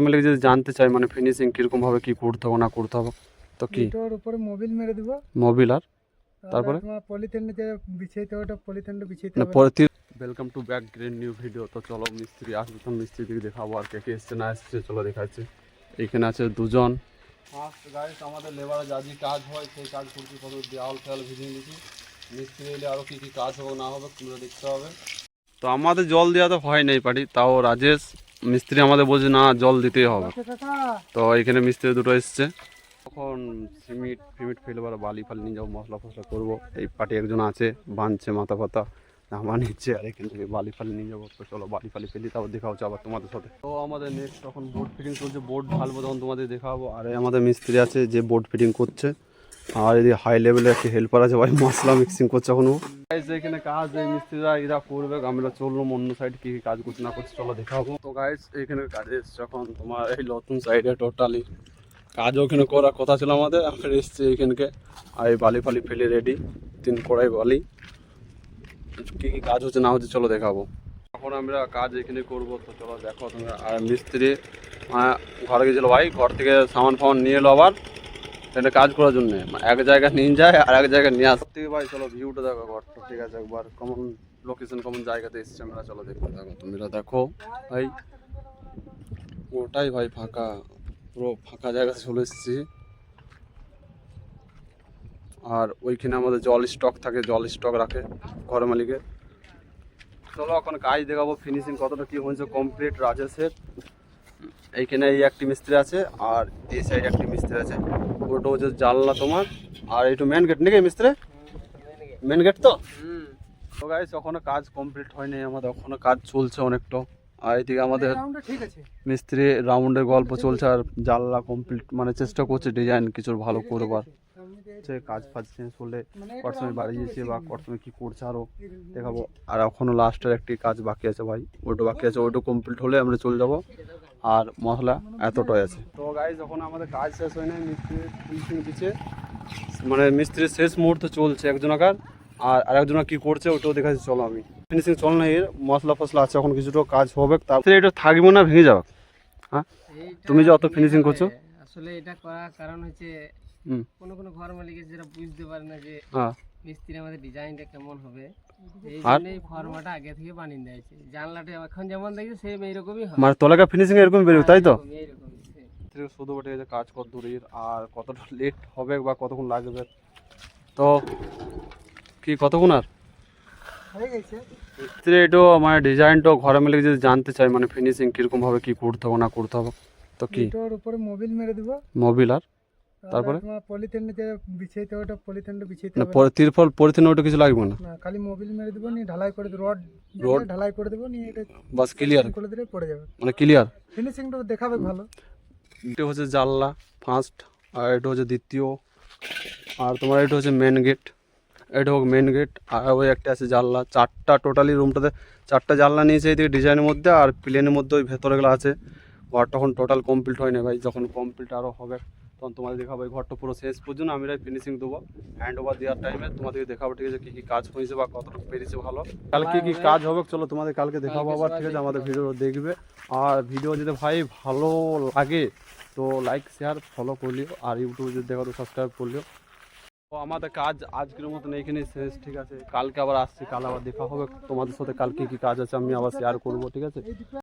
মিলে যদি জানতে চাই মানে ফিনিশিং কিরকম ভাবে কি করতে হবে না করতে হবে তো কি এটার উপরে মোবিল মেরে দিব মোবিল আর তারপরে তোমার পলিথিন যে বিছাইতে ওটা পলিথিনটা বিছাইতে মানে হবে পরে welcome to back grain new video. তো চলো মিস্ত্রি আসবে তো মিস্ত্রি দিকে দেখাবো আর কে কে এসছে না এসছে চলো দেখাচ্ছি। এইখানে আছে দুজন ফার্স্ট গাইস আমাদের লেবারে যা যে কাজ হয় সেই কাজ করতে কত দেওয়াল ফেয়াল ভিজিয়ে নিচ্ছি। মিস্ত্রি এলে আরও কী কী কাজ হবে না হবে তোমরা দেখতে হবে। তো আমাদের জল দেওয়া তো হয় নাই পারি, তাও রাজেশ মিস্ত্রি আমাদের বলছে না জল দিতেই হবে। তো এখানে মিস্ত্রি দুটো এসছে, তখন সিমেন্ট ফেলবার বালি ফালি নিয়ে যাবো, মশলা ফসলা করবো। এই পার্টি একজন আছে বাঁধছে মাথা পাতা নামা নিচ্ছে, আর এখান থেকে বালি ফালি নিয়ে যাবো। তো চলো বালি ফালি ফেলি তারপর দেখা হচ্ছে আবার তোমাদের সাথে। তো আমাদের নেক্সট তখন বোর্ড ফিটিং চলছে, বোর্ড ঢালবো তখন তোমাদের দেখাবো। আর আমাদের মিস্ত্রি আছে যে বোর্ড ফিটিং করছে, আর এদিকে হাই লেভেলের একটি হেল্পার আছে ভাই মশলা মিক্সিং করছে এখনো। এখানে কাজ এই মিস্ত্রিরা এরা করবে, আমরা চললাম অন্য সাইড কি কি কাজ করছে না করছে চলো দেখাবো। তো গাইজ এখানে কাজ এসছে এখন তোমার এই নতুন সাইডে টোটালি কাজ ওখানে করার কথা ছিল আমাদের, আমরা এসছি এইখানকে। আর এই বালি ফালি ফেলে রেডি 3 কড়াই বালি, কী কী কাজ হচ্ছে না হচ্ছে চলো দেখাবো। এখন আমরা কাজ এখানে করবো, তো চলো দেখো তোমরা। আর মিস্ত্রি ঘরে গেছিলো ভাই, ঘর থেকে সামান ফামান নিয়ে এলো আবার এটা কাজ করার জন্য, এক জায়গায় নিয়ে যায় আর এক জায়গায় নিয়ে আসতে ভাই। চলো ভিউটা দেখো ঘরটা, ঠিক আছে একবার কমন লোকেশন কমন জায়গাতে এসছে আমরা, চলো দেখতে থাকো তোমরা। দেখো ভাই ওটাই ভাই ফাঁকা, পুরো ফাঁকা জায়গাতে চলে এসেছি। আর ওইখানে আমাদের জল স্টক থাকে, জল স্টক রাখে ঘর মালিকের। চলো এখন কাজ দেখাবো ফিনিশিং কতটা কি হয়েছে কমপ্লিট রাজেশের। এইখানে এই একটি মিস্ত্রি আছে আর এই সাইড একটি মিস্ত্রি আছে, ওটা হচ্ছে জানলা তোমার। আর এইটু মেন গেট নাকি মিস্ত্রি, মেন গেট তো। তো গাইস এখনো কাজ কমপ্লিট হয়নি আমাদের, এখনো কাজ চলছে অনেকটা। আর এইদিকে আমাদের মিস্ত্রি রাউন্ডের গল্প চলছে, আর জানলা কমপ্লিট মানে চেষ্টা করছে ডিজাইন কিছু ভালো করবার। সে কাজ ফাজ চেঞ্জ হলে কত সময় বাড়িয়েছে বা কত সময় কী করছে আরও দেখাবো। আর এখনও লাস্টের একটি কাজ বাকি আছে ভাই, ওইটা বাকি আছে, ওইটা কমপ্লিট হলে আমরা চলে যাবো। আর মশলা এতটাই আছে। তো গাইজ যখন আমাদের কাজ শেষ হয় না, মিস্ত্রি ফিনিশিং দিচ্ছে, মানে মিস্ত্রির শেষ মুহূর্তে চলছে একজনাকার, আর আরেকজনা কী করছে ওটাও দেখাচ্ছি চলো। আমি ফিনিশিং চল না, এর মশলা ফসলা আছে এখন কিছুটা কাজ হবে, তারপরে এটা থাকবে না ভেঙে যাবে। হ্যাঁ তুমি যে অত ফিনিশিং করছো, আসলে এটা করার কারণ হচ্ছে কোনো কোনো ঘর মালিকের যেটা বুঝতে পারে না যে মিস্ত্রি আমাদের ডিজাইনটা কেমন হবে, এই জন্যই ফর্মাটা আগে থেকে বানিয়ে দিয়েছে। জানলাটা এখন যেমন দেখি সেম এইরকমই হয়, মানে তলাকা ফিনিশিং এরকম বেরোবে তাই তো। শুধু বটে যে কাজ কত দূরের আর কতটা লেট হবে বা কতক্ষণ লাগবে, তো কি কতক্ষণ আর হয়ে গেছে। এটা মানে ডিজাইনটা ঘরে মিলে যদি জানতে চাই মানে ফিনিশিং কিরকম ভাবে কি করতে হবে না করতে হবে তো কি এটার উপরে মোবিল মেরে দিব মোবিল আর তারপরে তোমার পলিথিন যে বিছাইতে ওটা পলিথিনটা বিছাইতে না হবে। পরে তিরপল পলিথিন ওটা কিছু লাগবে না, না খালি মোবিল মেরে দিব, নি ঢালাই করে দেব, রড ঢালাই করে দেব, নি এটা বাস ক্লিয়ার করে দিলে পড়ে যাবে, মানে ক্লিয়ার। ফিনিশিংটা দেখাবে ভালো। এটা হচ্ছে জানলা ফার্স্ট, আর এটা হচ্ছে দ্বিতীয়, আর তোমার এটা হচ্ছে মেন গেট, এটা হোক মেন গেট। আর ওই একটা আছে জানলা, 4টা টোটালি রুমটাতে 4টা জানলা নিয়েছে এইদিকে ডিজাইনের মধ্যে, আর প্লেনের মধ্যে ওই ভেতরেগুলো আছে। ঘরটা এখন টোটাল কমপ্লিট হয় না ভাই, যখন কমপ্লিট আরও হবে তখন তোমাদের দেখাবো। এই ঘরটা পুরো শেষ পর্যন্ত আমি ফিনিশিং দেবো, হ্যান্ড ওভার দেওয়ার টাইমে তোমাদেরকে দেখাবো, ঠিক আছে কী কী কাজ হয়েছে বা কতটুকু পেরেছে ভালো। কালকে কী কাজ হবে চলো তোমাদের কালকে দেখাবো আবার, ঠিক আছে আমাদের ভিডিও দেখবে। আর ভিডিও যদি ভাই ভালো লাগে তো লাইক শেয়ার ফলো করলিও, আর ইউটিউবে যদি দেখো তো সাবস্ক্রাইব করলিও। তো আমাদের কাজ আজকের মতন এইখানেই শেষ, ঠিক আছে কালকে আবার আসছি, কাল আবার দেখা হবে তোমাদের সাথে, কালকে কী কাজ আছে আমি আবার শেয়ার করবো, ঠিক আছে।